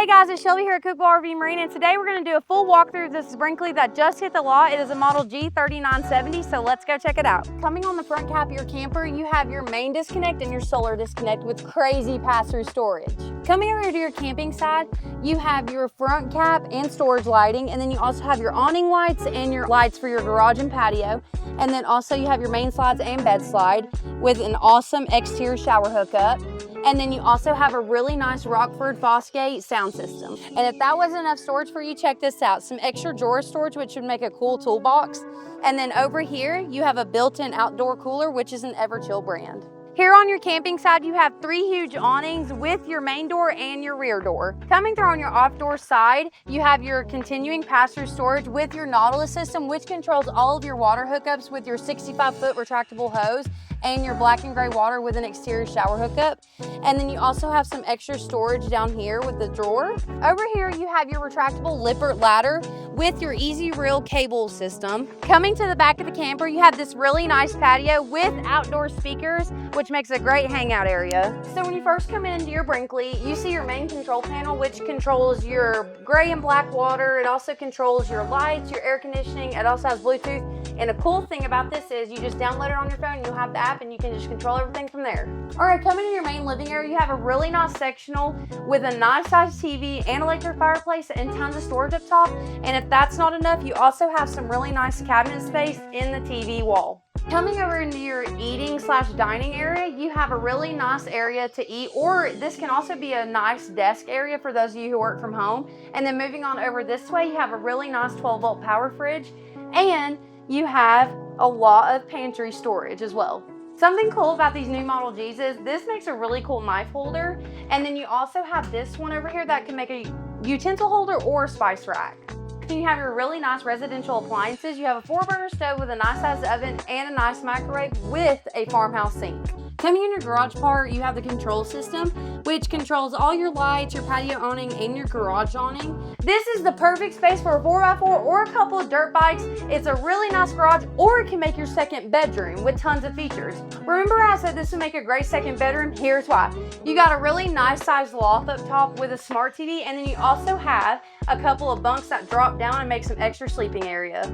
Hey guys, it's Shelby here at Cookeville RV Marine, and today we're going to do a full walkthrough of this Brinkley that just hit the lot. It is a model G3970, so let's go check it out. Coming on the front cap of your camper, you have your main disconnect and your solar disconnect with crazy pass-through storage. Coming over to your camping side, you have your front cap and storage lighting, and then you also have your awning lights and your lights for your garage and patio. And then also you have your main slides and bed slide with an awesome exterior shower hookup. And then you also have a really nice Rockford Fosgate sound system. And if that wasn't enough storage for you, check this out. Some extra drawer storage, which would make a cool toolbox. And then over here, you have a built-in outdoor cooler, which is an Everchill brand. Here on your camping side, you have 3 huge awnings with your main door and your rear door. Coming through on your off-door side, you have your continuing pass-through storage with your Nautilus system, which controls all of your water hookups with your 65-foot retractable hose and your black and gray water with an exterior shower hookup. And then you also have some extra storage down here with the drawer. Over here, you have your retractable Lippert ladder with your Easy Reel cable system. Coming to the back of the camper, you have this really nice patio with outdoor speakers, which makes a great hangout area. So when you first come into your Brinkley, you see your main control panel, which controls your gray and black water. It also controls your lights, your air conditioning. It also has Bluetooth. And the cool thing about this is you just download it on your phone and you'll have the app and you can just control everything from there. All right, coming to your main living area, you have a really nice sectional with a nice size TV and electric fireplace and tons of storage up top. And if that's not enough, you also have some really nice cabinet space in the TV wall. Coming over into your eating/dining area, you have a really nice area to eat, or this can also be a nice desk area for those of you who work from home. And then moving on over this way, you have a really nice 12-volt power fridge, and you have a lot of pantry storage as well. Something cool about these new Model Gs is this makes a really cool knife holder, and then you also have this one over here that can make a utensil holder or a spice rack. Then you have your really nice residential appliances. You have a 4-burner stove with a nice sized oven and a nice microwave with a farmhouse sink. Coming in your garage part, you have the control system, which controls all your lights, your patio awning, and your garage awning. This is the perfect space for a 4x4 or a couple of dirt bikes. It's a really nice garage, or it can make your second bedroom with tons of features. Remember I said this would make a great second bedroom? Here's why. You got a really nice sized loft up top with a smart TV, and then you also have a couple of bunks that drop down and make some extra sleeping area.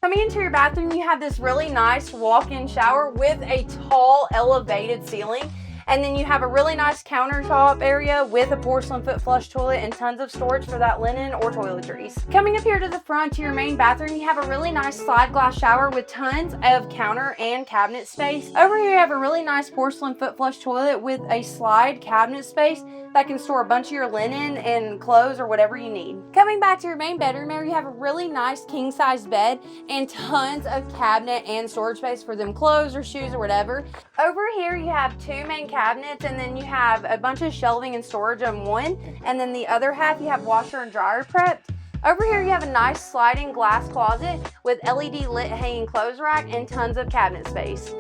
Coming into your bathroom, you have this really nice walk-in shower with a tall elevated ceiling. And then you have a really nice countertop area with a porcelain foot flush toilet and tons of storage for that linen or toiletries. Coming up here to the front to your main bathroom, you have a really nice slide glass shower with tons of counter and cabinet space. Over here you have a really nice porcelain foot flush toilet with a slide cabinet space that can store a bunch of your linen and clothes or whatever you need. Coming back to your main bedroom area, you have a really nice king-size bed and tons of cabinet and storage space for them clothes or shoes or whatever. Over here you have 2 main cabinets, and then you have a bunch of shelving and storage on one, and then the other half you have washer and dryer prepped. Over here you have a nice sliding glass closet with LED lit hanging clothes rack and tons of cabinet space.